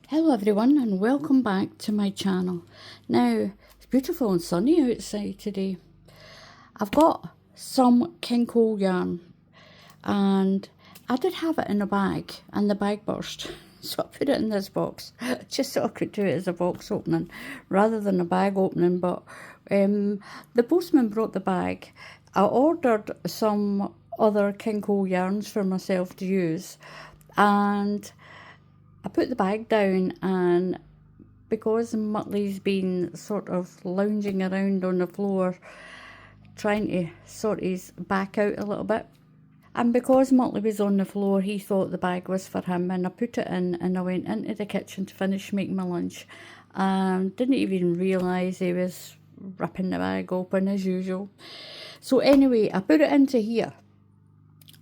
Hello everyone and welcome back to my channel. Now, it's beautiful and sunny outside today. I've got some king cole yarn and I did have it in a bag and the bag burst. So I put it in this box just so I could do it as a box opening rather than a bag opening. But the postman brought the bag. I ordered some other king cole yarns for myself to use and I put the bag down, and because Muttley's been sort of lounging around on the floor trying to sort his back out a little bit, and because Muttley was on the floor he thought the bag was for him, and I put it in and I went into the kitchen to finish making my lunch and didn't even realise he was ripping the bag open as usual. So anyway, I put it into here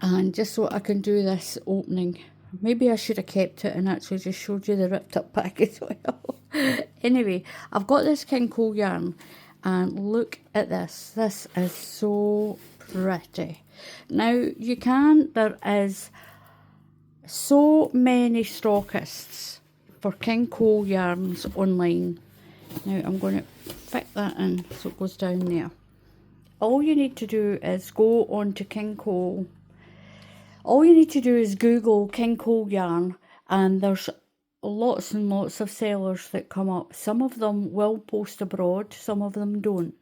and just so I can do this opening. Maybe I should have kept it and actually just showed you the ripped up bag as well. Anyway, I've got this king cole yarn and look at this. This is so pretty. Now there is so many stockists for king cole yarns online. Now I'm going to fit that in so it goes down there. All you need to do is go on to king cole. All you need to do is Google king cole yarn and there's lots and lots of sellers that come up. Some of them will post abroad, some of them don't.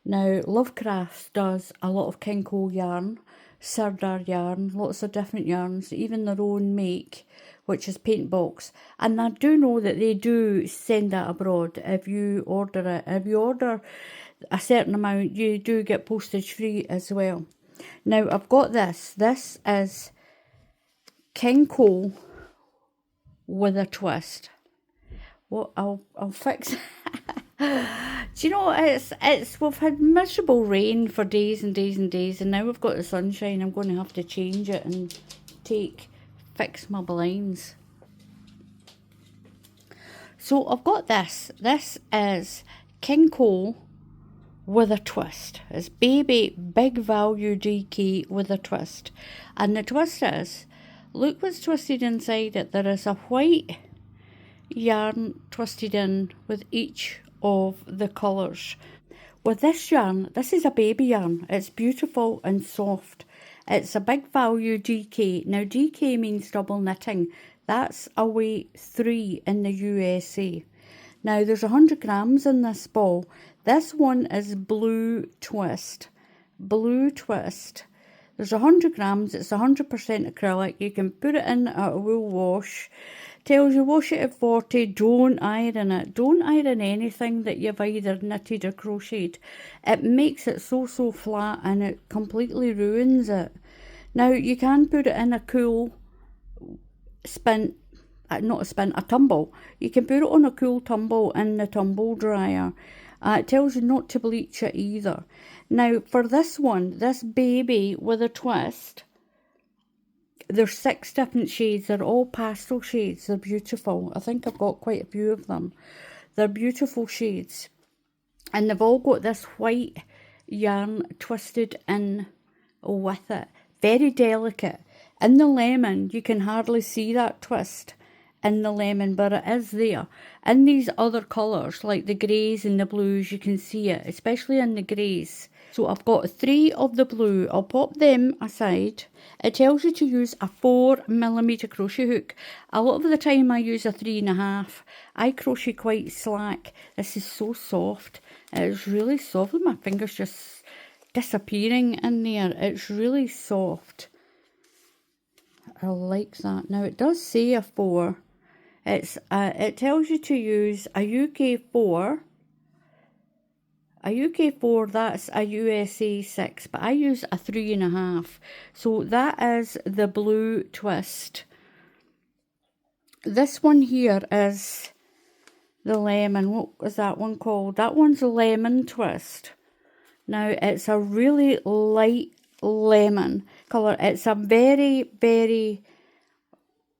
Now Lovecraft does a lot of king cole yarn, Sirdar yarn, lots of different yarns, even their own make, which is paint box. And I do know that they do send that abroad if you order it. If you order a certain amount, you do get postage free as well. Now I've got this. This is king cole with a twist. Well, I'll fix. Do you know we've had miserable rain for days and days and days, and now we've got the sunshine. I'm going to have to change it and fix my blinds. So I've got this. This is king cole with a twist. It's baby big value DK with a twist. And the twist is, look what's twisted inside it. There is a white yarn twisted in with each of the colours. With this yarn, this is a baby yarn. It's beautiful and soft. It's a big value DK. Now DK means double knitting. That's a weight 3 in the USA. Now there's 100 grams in this ball. This one is blue twist. Blue twist. There's 100 grams. It's 100% acrylic. You can put it in a wool wash. Tells you wash it at 40. Don't iron it. Don't iron anything that you've either knitted or crocheted. It makes it so flat and it completely ruins it. Now you can put it in a cool spin. A tumble. You can put it on a cool tumble in the tumble dryer. It tells you not to bleach it either. Now for this one, this baby with a twist, there's 6 different shades. They're all pastel shades. They're beautiful. I think I've got quite a few of them. They're beautiful shades. And they've all got this white yarn twisted in with it. Very delicate. In the lemon, you can hardly see that twist in the lemon, but it is there. In these other colours, like the greys and the blues, you can see it, especially in the greys. So I've got 3 of the blue. I'll pop them aside. It tells you to use a 4mm crochet hook. A lot of the time I use a 3.5. I crochet quite slack. This is so soft. It's really soft. My fingers just disappearing in there. It's really soft. I like that. Now it does say a 4. It tells you to use a UK 4. A UK 4, that's a USA 6, but I use a 3.5. So that is the blue twist. This one here is the lemon. What was that one called? That one's a lemon twist. Now it's a really light lemon colour. It's a very, very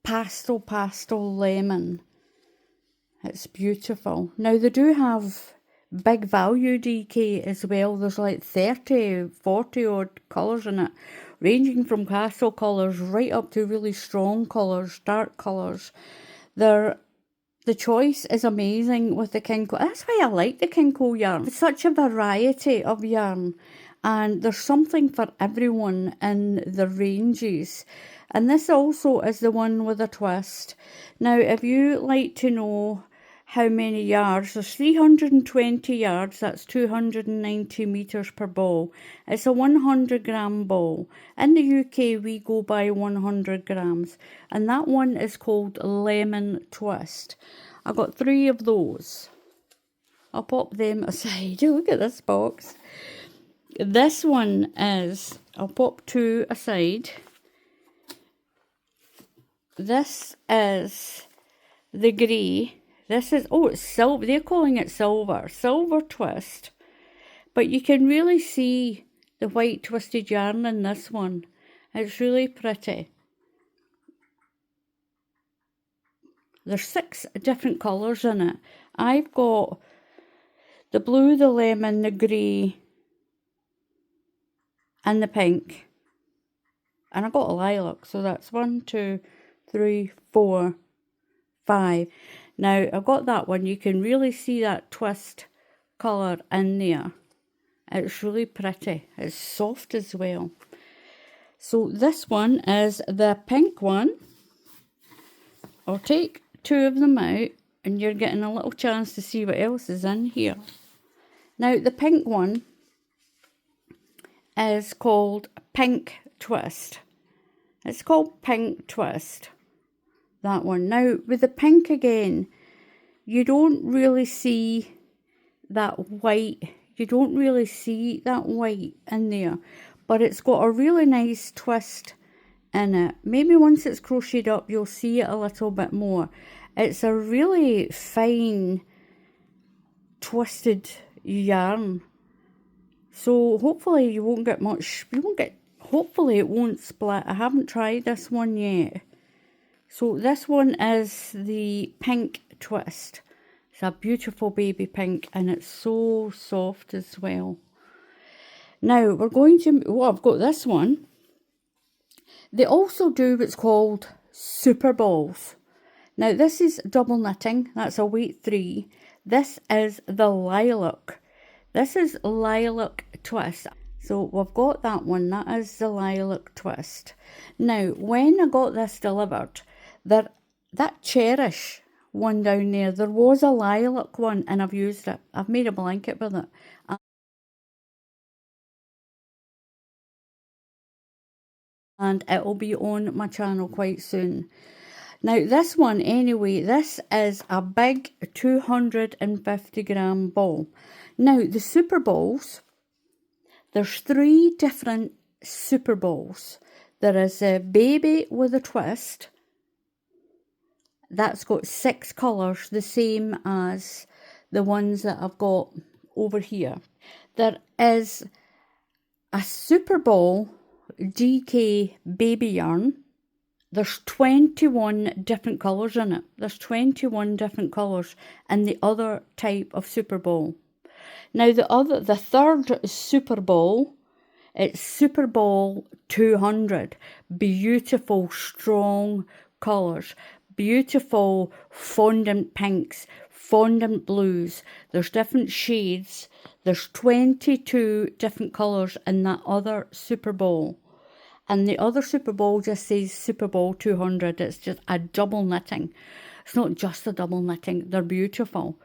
pastel lemon. It's beautiful. Now they do have big value DK as well. There's like 30, 40 odd colours in it, ranging from pastel colours right up to really strong colours, dark colours. They're The choice is amazing with the Kinko. That's why I like the Kinko yarn. It's such a variety of yarn, and there's something for everyone in the ranges. And this also is the one with a twist. Now, if you like to know how many yards, there's 320 yards, that's 290 metres per ball. It's a 100 gram ball. In the UK, we go by 100 grams, and that one is called Lemon Twist. I got 3 of those. I'll pop them aside. Look at this box. This one is, I'll pop 2 aside. This is the grey. This is, oh, it's silver. They're calling it silver. Silver twist. But you can really see the white twisted yarn in this one. It's really pretty. There's 6 different colours in it. I've got the blue, the lemon, the grey, and the pink. And I got a lilac. So that's 1, 2, 3, 4, 5. Now, I've got that one. You can really see that twist colour in there. It's really pretty. It's soft as well. So this one is the pink one. I'll take 2 of them out, and you're getting a little chance to see what else is in here. Now, the pink one is called Pink Twist. It's called Pink Twist. That one. Now, with the pink again, you don't really see that white. You don't really see that white in there. But it's got a really nice twist in it. Maybe once it's crocheted up, you'll see it a little bit more. It's a really fine, twisted yarn. So, hopefully you won't get much. Hopefully it won't split. I haven't tried this one yet. So this one is the pink twist. It's a beautiful baby pink, and it's so soft as well. Now we're going to, I've got this one. They also do what's called super balls. Now this is double knitting. That's a weight 3. This is the lilac. This is lilac twist. So we've got that one. That is the lilac twist. Now when I got this delivered, that Cherish one down there, there was a lilac one, and I've used it. I've made a blanket with it. And it will be on my channel quite soon. Now this one anyway, this is a big 250 gram ball. Now the super balls, there's 3 different super balls. There is a baby with a twist. That's got 6 colours, the same as the ones that I've got over here. There is a super ball DK baby yarn. There's 21 different colours in it. There's 21 different colours in the other type of super ball. Now the third super ball, it's Super Ball 200. Beautiful, strong colours. Beautiful fondant pinks, fondant blues. There's different shades. There's 22 different colours in that other Super Ball. And the other Super Ball just says Super Ball 200. It's just a double knitting. It's not just a double knitting. They're beautiful.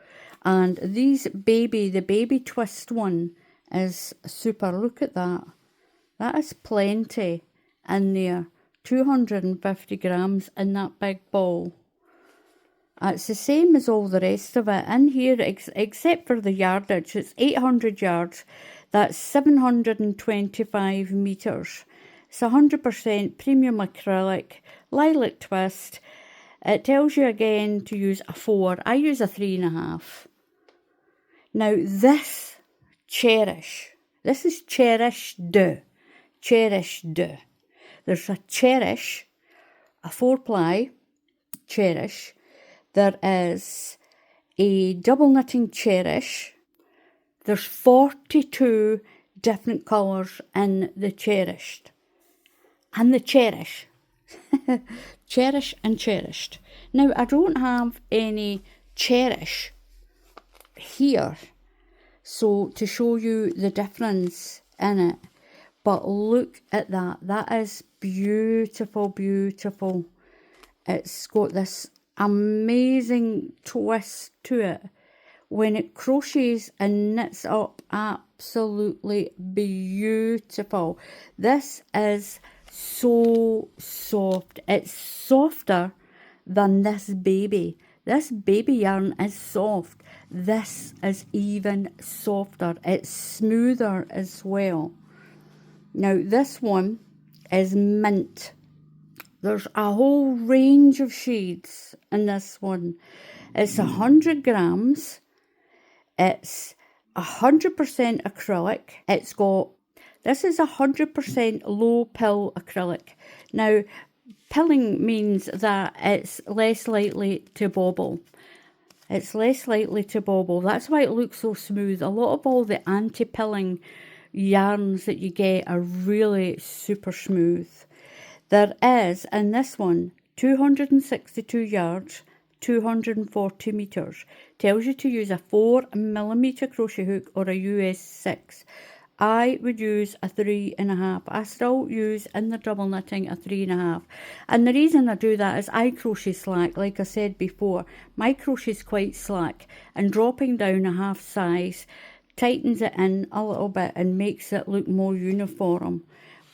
And the baby twist one is super. Look at that. That is plenty in there. 250 grams in that big ball. It's the same as all the rest of it. In here, except for the yardage, it's 800 yards. That's 725 metres. It's 100% premium acrylic, lilac twist. It tells you again to use a 4. I use a 3.5. Now this Cherish, this is cherished. Cherished. There's a Cherish, a 4-ply Cherish. There is a double knitting Cherish. There's 42 different colours in the cherished. And the Cherish. Cherish and cherished. Now, I don't have any Cherish here, so to show you the difference in it. But look at that. That is beautiful, beautiful. It's got this amazing twist to it. When it crochets and knits up, absolutely beautiful. This is so soft. It's softer than this baby. This baby yarn is soft. This is even softer. It's smoother as well. Now this one is mint. There's a whole range of shades in this one. It's 100 grams. It's 100% acrylic. It's got, this is 100% low pill acrylic. Now, pilling means that it's less likely to bobble. It's less likely to bobble. That's why it looks so smooth. A lot of all the anti-pilling yarns that you get are really super smooth. There is, in this one, 262 yards, 240 meters. Tells you to use a 4mm crochet hook or a US 6. I would use a 3.5. I still use in the double knitting a 3.5. And the reason I do that is I crochet slack, like I said before. My crochet is quite slack, and dropping down a half size tightens it in a little bit and makes it look more uniform.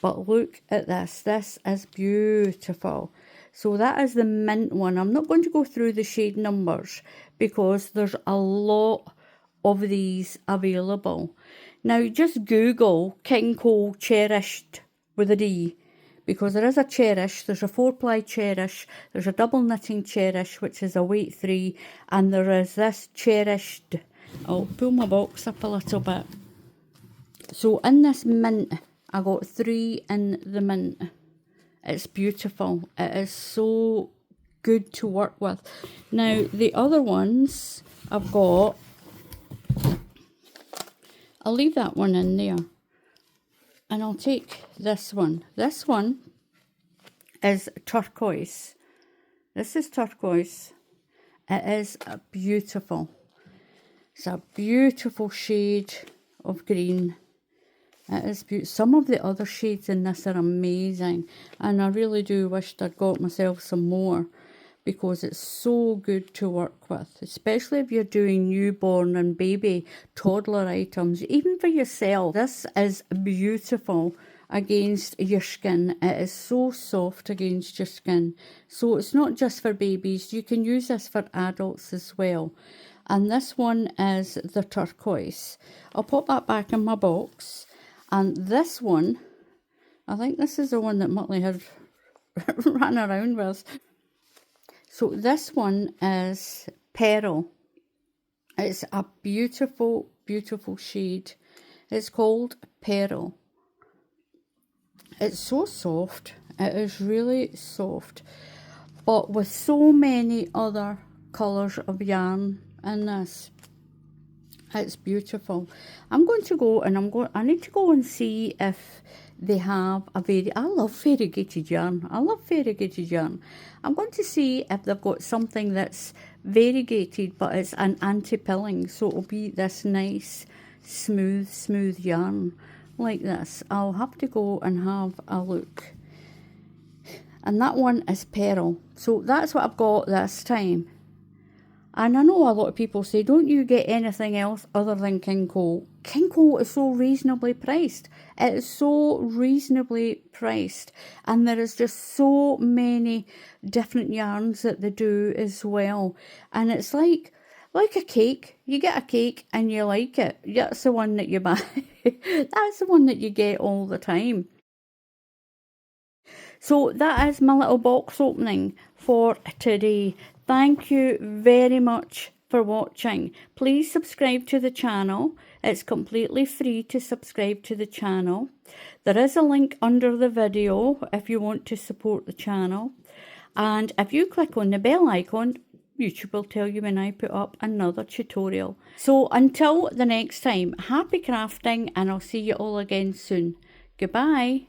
But look at this. This is beautiful. So that is the mint one. I'm not going to go through the shade numbers because there's a lot of these available. Now just Google King Cole Cherished with a D, because there is a Cherish, there's a 4-ply Cherish, there's a double knitting Cherish which is a weight 3, and there is this Cherished. I'll pull my box up a little bit. So in this mint, I got 3 in the mint. It's beautiful. It is so good to work with. Now the other ones I've got, I'll leave that one in there, and I'll take this one. This one is turquoise. This is turquoise. It is beautiful. It's a beautiful shade of green. It is beautiful. Some of the other shades in this are amazing, and I really do wish I'd got myself some more, because it's so good to work with, especially if you're doing newborn and baby toddler items, even for yourself. This is beautiful against your skin. It is so soft against your skin. So it's not just for babies, you can use this for adults as well. And this one is the turquoise. I'll pop that back in my box. And this one, I think this is the one that Muttley had ran around with. So this one is Pearl. It's a beautiful, beautiful shade. It's called Pearl. It's so soft. It is really soft. But with so many other colours of yarn in this, it's beautiful. I'm going to go and I need to go and see if they have I love variegated yarn. I love variegated yarn. I'm going to see if they've got something that's variegated, but it's an anti-pilling, so it'll be this nice, smooth yarn like this. I'll have to go and have a look. And that one is Pearl. So that's what I've got this time. And I know a lot of people say, don't you get anything else other than King Cole? King Cole is so reasonably priced. It is so reasonably priced. And there is just so many different yarns that they do as well. And it's like a cake. You get a cake and you like it. That's the one that you buy. That's the one that you get all the time. So that is my little box opening for today. Thank you very much for watching. Please subscribe to the channel. It's completely free to subscribe to the channel. There is a link under the video if you want to support the channel. And if you click on the bell icon, YouTube will tell you when I put up another tutorial. So until the next time, happy crafting, and I'll see you all again soon. Goodbye.